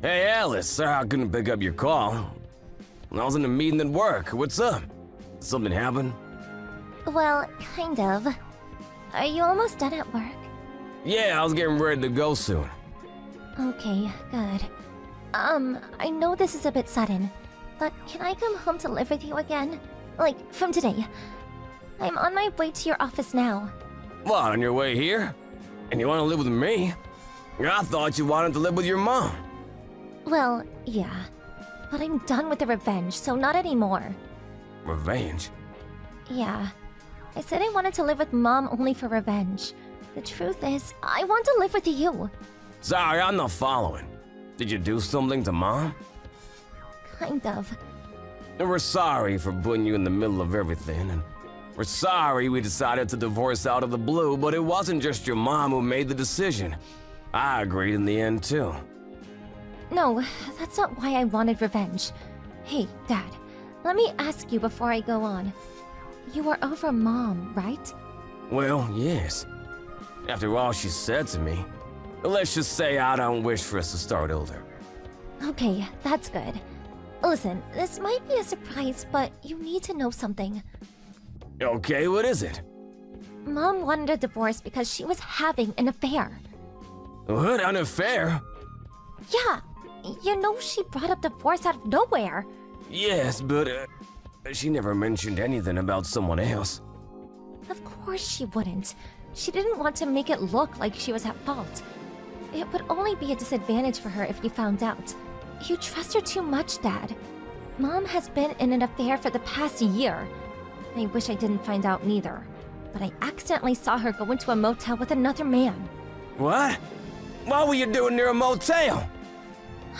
Hey, Alice, sorry I couldn't pick up your call. I was in a meeting at work. What's up? Something happened? Well, kind of. Are you almost done at work? Yeah, I was getting ready to go soon. Okay, good. I know this is a bit sudden, but can I come home to live with you again? Like, from today. I'm on my way to your office now. What, on your way here? And you want to live with me? I thought you wanted to live with your mom. Well, yeah. But I'm done with the revenge, so not anymore. Revenge? Yeah. I said I wanted to live with Mom only for revenge. The truth is, I want to live with you. Sorry, I'm not following. Did you do something to Mom? Kind of. And we're sorry for putting you in the middle of everything, and we're sorry we decided to divorce out of the blue, but it wasn't just your mom who made the decision. I agreed in the end, too. No, that's not why I wanted revenge. Hey, Dad, let me ask you before I go on. You were over Mom, right? Well, yes. After all she said to me, let's just say I don't wish for us to start over. Okay, that's good. Listen, this might be a surprise, but you need to know something. Okay, what is it? Mom wanted a divorce because she was having an affair. What, an affair? Yeah, you know she brought up divorce out of nowhere. Yes, but she never mentioned anything about someone else. Of course she wouldn't. She didn't want to make it look like she was at fault. It would only be a disadvantage for her if you found out. You trust her too much, Dad. Mom has been in an affair for the past year. I wish I didn't find out neither, but I accidentally saw her go into a motel with another man. What? What were you doing near a motel?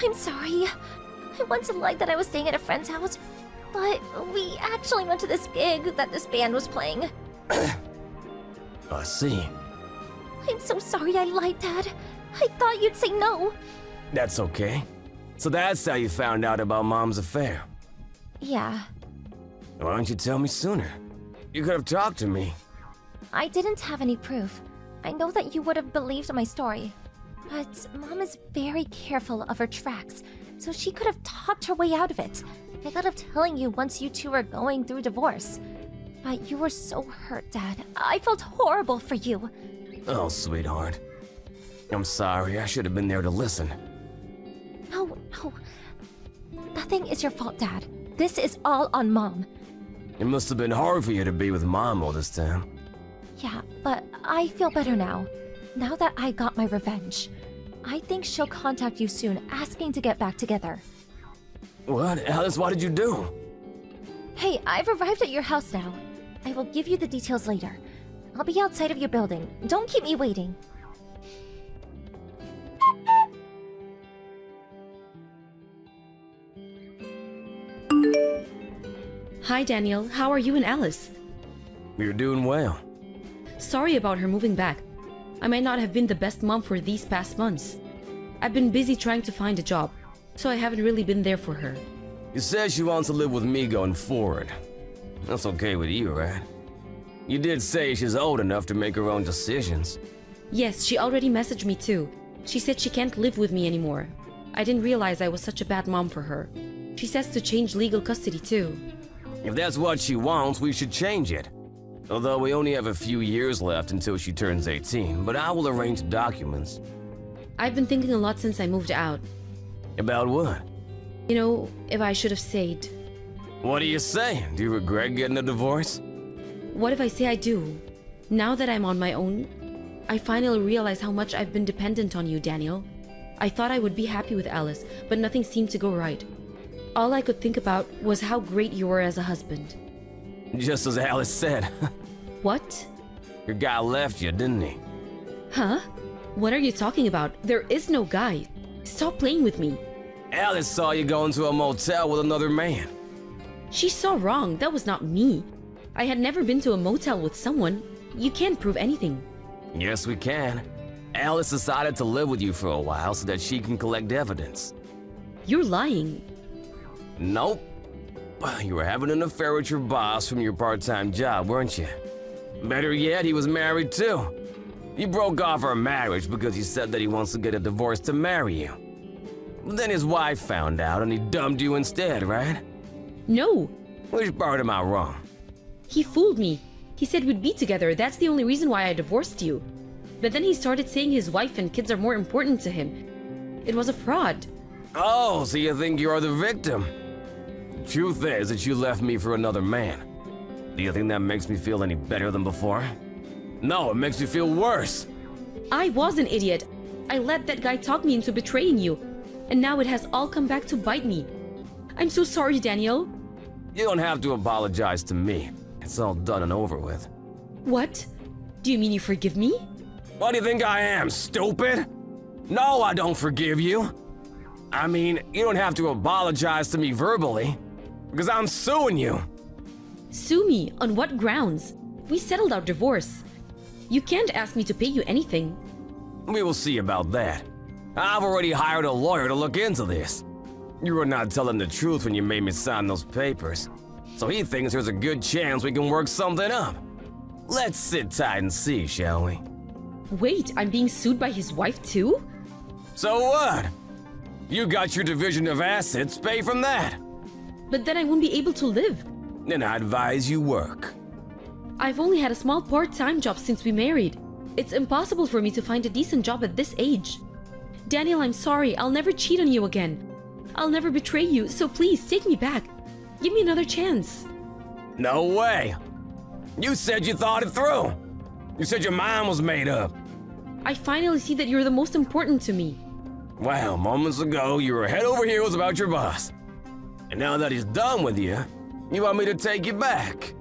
I'm sorry. I once lied that I was staying at a friend's house, but we actually went to this gig that this band was playing. I see. I'm so sorry I lied, Dad. I thought you'd say no. That's okay. So that's how you found out about Mom's affair. Yeah. Why didn't you tell me sooner? You could have talked to me. I didn't have any proof. I know that you would have believed my story. But Mom is very careful of her tracks, so she could have talked her way out of it. I thought of telling you once you two were going through divorce. But you were so hurt, Dad. I felt horrible for you. Oh, sweetheart. I'm sorry, I should have been there to listen. No. Nothing is your fault, Dad. This is all on Mom. It must have been hard for you to be with Mom all this time. Yeah, but I feel better now. Now that I got my revenge. I think she'll contact you soon, asking to get back together. What? Alice, what did you do? Hey, I've arrived at your house now. I will give you the details later. I'll be outside of your building. Don't keep me waiting. Hi, Daniel. How are you and Alice? You're doing well. Sorry about her moving back. I might not have been the best mom for these past months. I've been busy trying to find a job, so I haven't really been there for her. You said she wants to live with me going forward. That's okay with you, right? You did say she's old enough to make her own decisions. Yes, she already messaged me too. She said she can't live with me anymore. I didn't realize I was such a bad mom for her. She says to change legal custody too. If that's what she wants, we should change it. Although we only have a few years left until she turns 18, but I will arrange the documents. I've been thinking a lot since I moved out. About what? You know, if I should have stayed. What are you saying? Do you regret getting a divorce? What if I say I do? Now that I'm on my own, I finally realize how much I've been dependent on you, Daniel. I thought I would be happy with Alice, but nothing seemed to go right. All I could think about was how great you were as a husband. Just as Alice said. What? Your guy left you, didn't he? Huh? What are you talking about? There is no guy. Stop playing with me. Alice saw you go into a motel with another man. She's so wrong. That was not me. I had never been to a motel with someone. You can't prove anything. Yes, we can. Alice decided to live with you for a while so that she can collect evidence. You're lying. Nope. You were having an affair with your boss from your part-time job, weren't you? Better yet, he was married too. You broke off our marriage because he said that he wants to get a divorce to marry you. Then his wife found out and he dumped you instead, right? No, Which part am I wrong? he fooled me. He said we'd be together, that's the only reason why I divorced you. But then he started saying his wife and kids are more important to him. It was a fraud. Oh, so you think you're the victim? The truth is that you left me for another man. Do you think that makes me feel any better than before? No, it makes me feel worse. I was an idiot. I let that guy talk me into betraying you. And now it has all come back to bite me. I'm so sorry, Daniel. You don't have to apologize to me. It's all done and over with. What? Do you mean you forgive me? What do you think I am, stupid? No, I don't forgive you. I mean, you don't have to apologize to me verbally, because I'm suing you. Sue me? On what grounds? We settled our divorce. You can't ask me to pay you anything. We will see about that. I've already hired a lawyer to look into this. You were not telling the truth when you made me sign those papers, so he thinks there's a good chance we can work something up. Let's sit tight and see, shall we? Wait, I'm being sued by his wife too? So what? You got your division of assets, pay from that. But then I won't be able to live. Then I advise you work. I've only had a small part-time job since we married. It's impossible for me to find a decent job at this age. Daniel, I'm sorry. I'll never cheat on you again. I'll never betray you, so please take me back. Give me another chance. No way. You said you thought it through. You said your mind was made up. I finally see that you're the most important to me. Well, moments ago, you were head over heels about your boss. And now that he's done with you, you want me to take you back.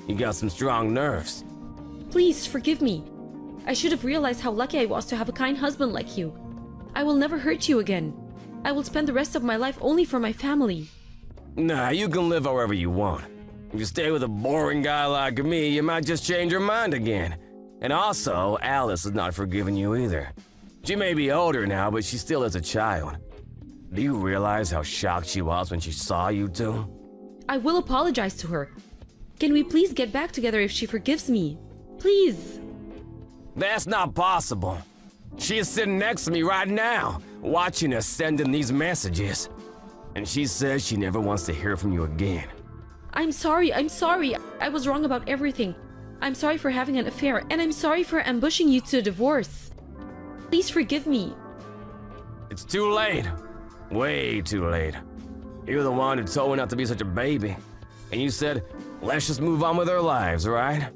You got some strong nerves. Please forgive me. I should have realized how lucky I was to have a kind husband like you. I will never hurt you again. I will spend the rest of my life only for my family. Nah, you can live however you want. If you stay with a boring guy like me, you might just change your mind again. And also, Alice has not forgiven you either. She may be older now, but she still is a child. Do you realize how shocked she was when she saw you two? I will apologize to her. Can we please get back together if she forgives me? Please. That's not possible. She is sitting next to me right now, watching us sending these messages. And she says she never wants to hear from you again. I'm sorry. I was wrong about everything. I'm sorry for having an affair, and I'm sorry for ambushing you to a divorce. Please forgive me. It's too late. Way too late. You're the one who told me not to be such a baby. And you said, let's just move on with our lives, right?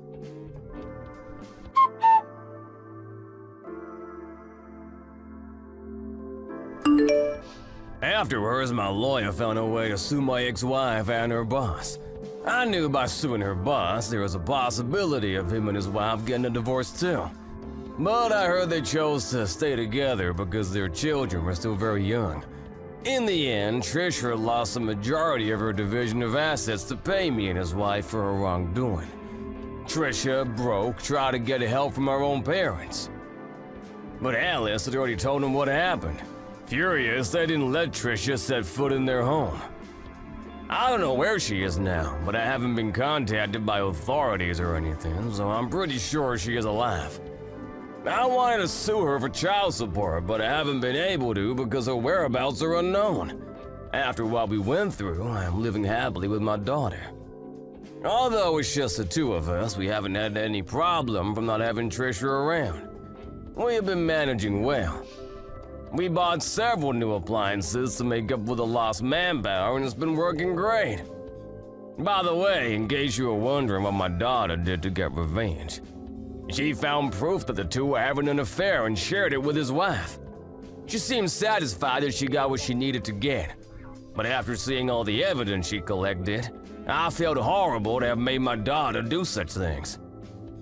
Afterwards, my lawyer found a way to sue my ex-wife and her boss. I knew by suing her boss, there was a possibility of him and his wife getting a divorce too. But I heard they chose to stay together because their children were still very young. In the end, Trisha lost the majority of her division of assets to pay me and his wife for her wrongdoing. Trisha, broke, tried to get help from her own parents. But Alice had already told them what happened. Furious, they didn't let Trisha set foot in their home. I don't know where she is now, but I haven't been contacted by authorities or anything, so I'm pretty sure she is alive. I wanted to sue her for child support, but I haven't been able to because her whereabouts are unknown. After what we went through, I'm living happily with my daughter. Although it's just the two of us, we haven't had any problem from not having Trisha around. We have been managing well. We bought several new appliances to make up for the lost manpower, and it's been working great. By the way, in case you were wondering what my daughter did to get revenge, she found proof that the two were having an affair and shared it with his wife. She seemed satisfied that she got what she needed to get. But after seeing all the evidence she collected, I felt horrible to have made my daughter do such things.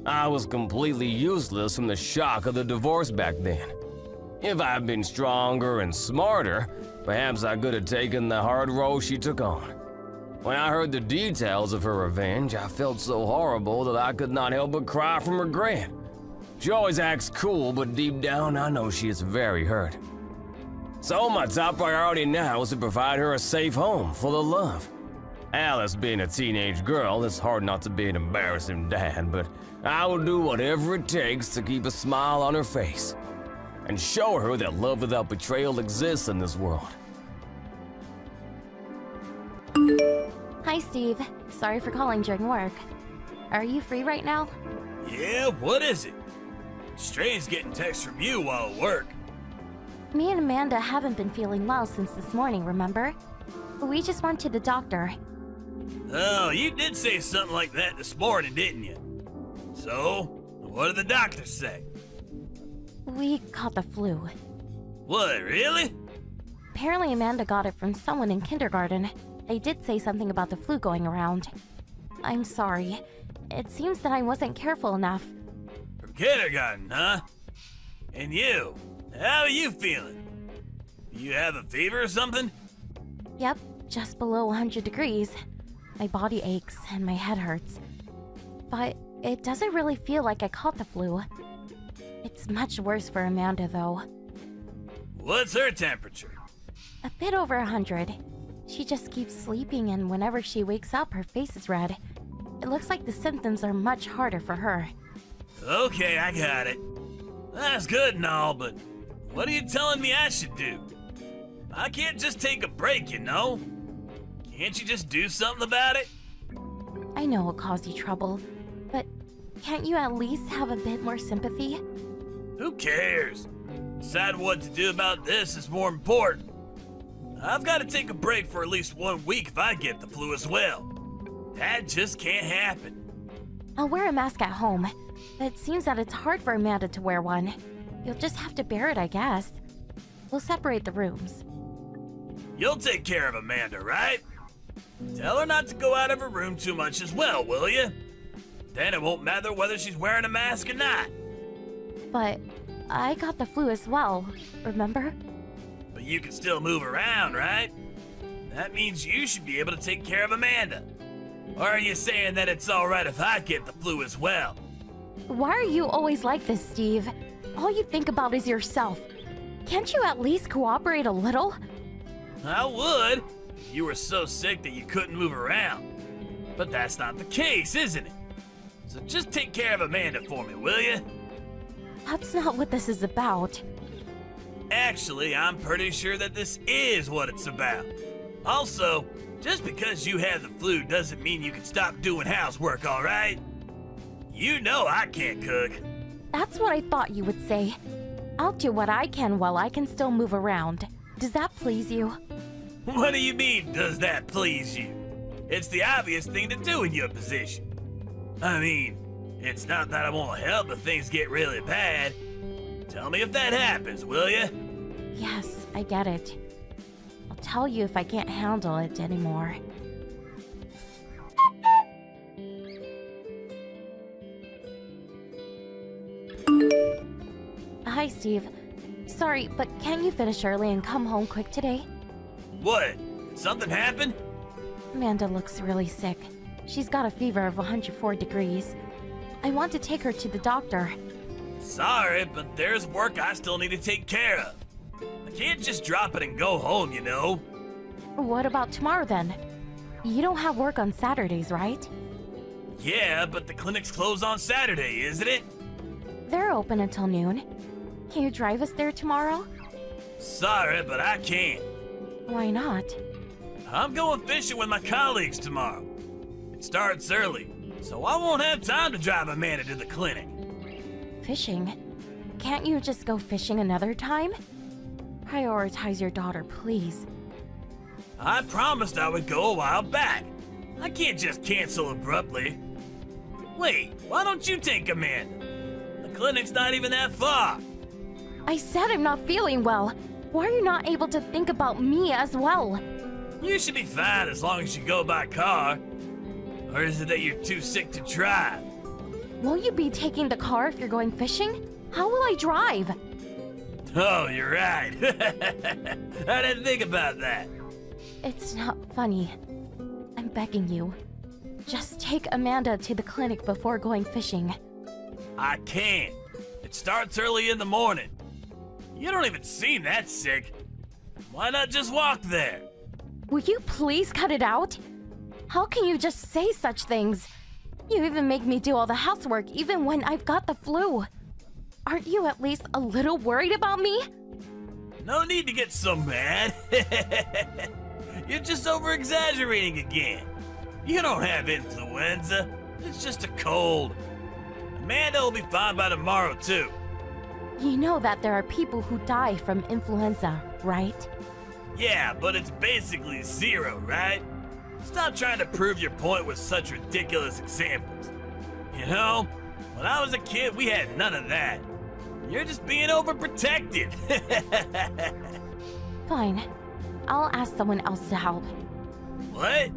I was completely useless from the shock of the divorce back then. If I had been stronger and smarter, perhaps I could have taken the hard role she took on. When I heard the details of her revenge, I felt so horrible that I could not help but cry from regret. She always acts cool, but deep down I know she is very hurt. So my top priority now is to provide her a safe home full of love. Alice being a teenage girl, it's hard not to be an embarrassing dad, but I will do whatever it takes to keep a smile on her face and show her that love without betrayal exists in this world. Hi, Steve. Sorry for calling during work. Are you free right now? Yeah, what is it? Strange getting texts from you while at work. Me and Amanda haven't been feeling well since this morning, remember? We just went to the doctor. Oh, you did say something like that this morning, didn't you? So, what did the doctor say? We caught the flu. What, really? Apparently Amanda got it from someone in kindergarten. They did say something about the flu going around. I'm sorry. It seems that I wasn't careful enough. From kindergarten, huh? And you? How are you feeling? You have a fever or something? Yep, just below 100 degrees. My body aches and my head hurts. But it doesn't really feel like I caught the flu. It's much worse for Amanda, though. What's her temperature? A bit over 100. She just keeps sleeping, and whenever she wakes up, her face is red. It looks like the symptoms are much harder for her. Okay, I got it. That's good and all, but what are you telling me I should do? I can't just take a break, you know? Can't you just do something about it? I know it caused you trouble, but can't you at least have a bit more sympathy? Who cares? Decide what to do about this is more important. I've got to take a break for at least 1 week if I get the flu as well. That just can't happen. I'll wear a mask at home, but it seems that it's hard for Amanda to wear one. You'll just have to bear it, I guess. We'll separate the rooms. You'll take care of Amanda, right? Tell her not to go out of her room too much as well, will you? Then it won't matter whether she's wearing a mask or not. But I got the flu as well, remember? But you can still move around, right? That means you should be able to take care of Amanda. Or are you saying that it's alright if I get the flu as well? Why are you always like this, Steve? All you think about is yourself. Can't you at least cooperate a little? I would, if you were so sick that you couldn't move around. But that's not the case, isn't it? So just take care of Amanda for me, will you? That's not what this is about. Actually, I'm pretty sure that this is what it's about. Also, just because you have the flu doesn't mean you can stop doing housework, alright? You know I can't cook. That's what I thought you would say. I'll do what I can while I can still move around. Does that please you? What do you mean, does that please you? It's the obvious thing to do in your position. I mean, it's not that I won't help if things get really bad. Tell me if that happens, will you? Yes, I get it. I'll tell you if I can't handle it anymore. Hi, Steve. Sorry, but can't you finish early and come home quick today? What? Did something happen? Amanda looks really sick. She's got a fever of 104 degrees. I want to take her to the doctor. Sorry, but there's work I still need to take care of. I can't just drop it and go home, you know? What about tomorrow then? You don't have work on Saturdays, right? Yeah, but the clinic's closed on Saturday, isn't it? They're open until noon. Can you drive us there tomorrow? Sorry, but I can't. Why not? I'm going fishing with my colleagues tomorrow. It starts early, so I won't have time to drive Amanda to the clinic. Fishing? Can't you just go fishing another time? Prioritize your daughter, please. I promised I would go a while back. I can't just cancel abruptly. Wait, why don't you take Amanda? The clinic's not even that far. I said I'm not feeling well. Why are you not able to think about me as well? You should be fine as long as you go by car. Or is it that you're too sick to drive? Won't you be taking the car if you're going fishing? How will I drive? Oh, you're right. I didn't think about that. It's not funny. I'm begging you. Just take Amanda to the clinic before going fishing. I can't. It starts early in the morning. You don't even seem that sick. Why not just walk there? Will you please cut it out? How can you just say such things? You even make me do all the housework even when I've got the flu. Aren't you at least a little worried about me? No need to get so mad. You're just over-exaggerating again. You don't have influenza. It's just a cold. Amanda will be fine by tomorrow, too. You know that there are people who die from influenza, right? Yeah, but it's basically zero, right? Stop trying to prove your point with such ridiculous examples. You know, when I was a kid, we had none of that. You're just being overprotected. Fine. I'll ask someone else to help. What?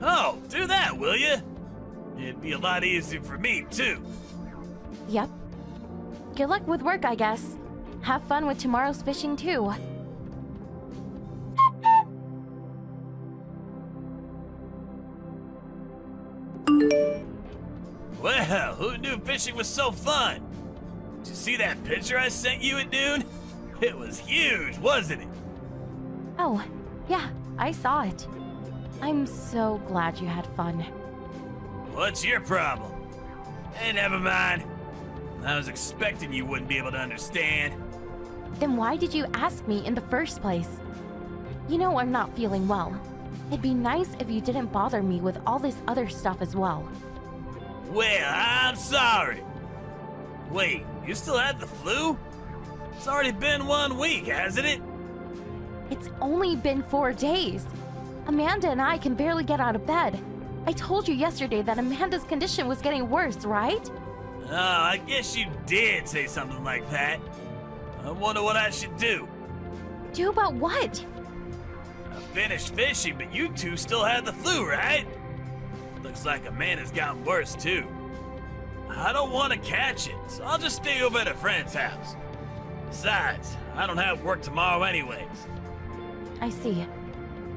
Oh, do that, will you? It'd be a lot easier for me, too. Yep. Good luck with work, I guess. Have fun with tomorrow's fishing, too. Well, who knew fishing was so fun? Did you see that picture I sent you at noon? It was huge, wasn't it? Oh, yeah, I saw it. I'm so glad you had fun. What's your problem? Hey, never mind. I was expecting you wouldn't be able to understand. Then why did you ask me in the first place? You know I'm not feeling well. It'd be nice if you didn't bother me with all this other stuff as well. Well, I'm sorry. Wait, you still had the flu? It's already been 1 week, hasn't it? It's only been 4 days. Amanda and I can barely get out of bed. I told you yesterday that Amanda's condition was getting worse, right? Oh, I guess you did say something like that. I wonder what I should do. Do about what? I finished fishing, but you two still had the flu, right? Looks like Amanda's gotten worse, too. I don't want to catch it, so I'll just stay over at a friend's house. Besides, I don't have work tomorrow anyways. I see.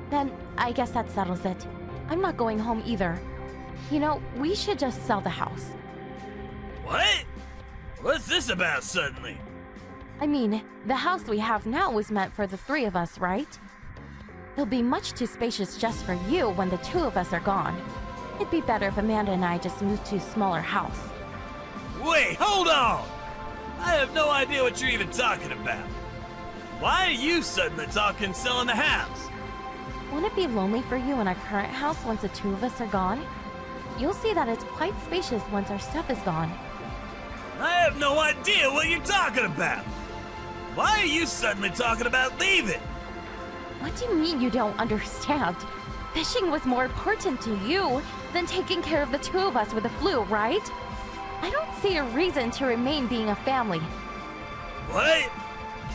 Then I guess that settles it. I'm not going home either. You know, we should just sell the house. What? What's this about suddenly? I mean, the house we have now was meant for the 3 of us, right? It'll be much too spacious just for you when the 2 of us are gone. It'd be better if Amanda and I just moved to a smaller house. Wait, hold on! I have no idea what you're even talking about. Why are you suddenly talking selling the house? Won't it be lonely for you in our current house once the 2 of us are gone? You'll see that it's quite spacious once our stuff is gone. I have no idea what you're talking about. Why are you suddenly talking about leaving? What do you mean you don't understand? Fishing was more important to you than taking care of the 2 of us with the flu, right? I don't see a reason to remain being a family. What?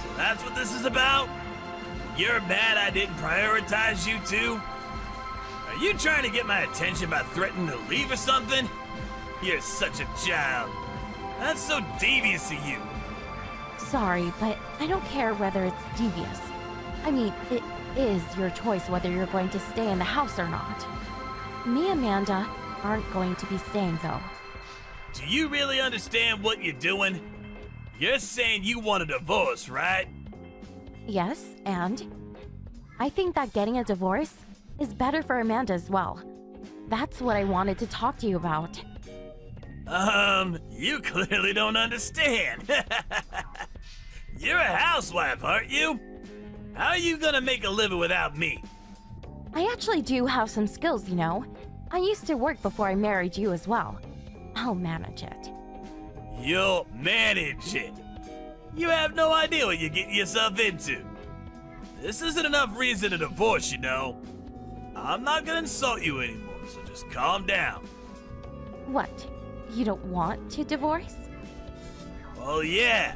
So that's what this is about? You're mad I didn't prioritize you two? Are you trying to get my attention by threatening to leave or something? You're such a child. That's so devious of you. Sorry, but I don't care whether it's devious. I mean, it is your choice whether you're going to stay in the house or not. Me and Amanda aren't going to be staying, though. Do you really understand what you're doing? You're saying you want a divorce, right? Yes, and? I think that getting a divorce is better for Amanda as well. That's what I wanted to talk to you about. You clearly don't understand. You're a housewife, aren't you? How are you gonna make a living without me? I actually do have some skills, you know. I used to work before I married you as well. I'll manage it. You'll manage it. You have no idea what you're getting yourself into. This isn't enough reason to divorce, you know. I'm not gonna insult you anymore, so just calm down. What? You don't want to divorce? Well, yeah.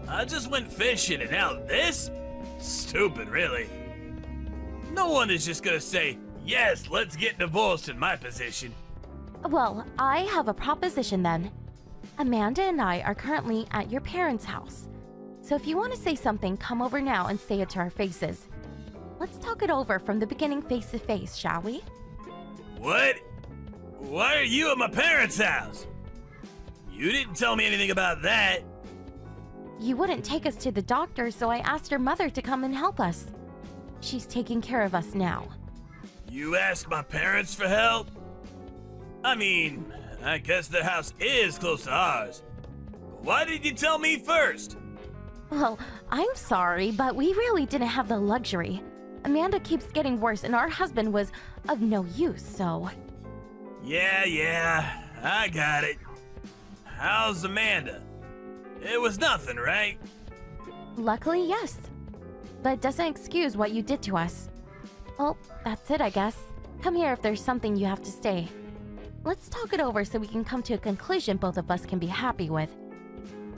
I just went fishing and now this? Stupid, really. No one is just gonna say, yes, let's get divorced in my position. Well, I have a proposition then. Amanda and I are currently at your parents' house. So if you want to say something, come over now and say it to our faces. Let's talk it over from the beginning face to face, shall we? What? Why are you at my parents' house? You didn't tell me anything about that. You wouldn't take us to the doctor, so I asked your mother to come and help us. She's taking care of us now. You asked my parents for help? I mean, I guess their house is close to ours. Why did you tell me first? Well, I'm sorry, but we really didn't have the luxury. Amanda keeps getting worse and our husband was of no use, so... Yeah, I got it. How's Amanda? It was nothing, right? Luckily, yes. But it doesn't excuse what you did to us. Well, that's it, I guess. Come here if there's something you have to say. Let's talk it over so we can come to a conclusion both of us can be happy with.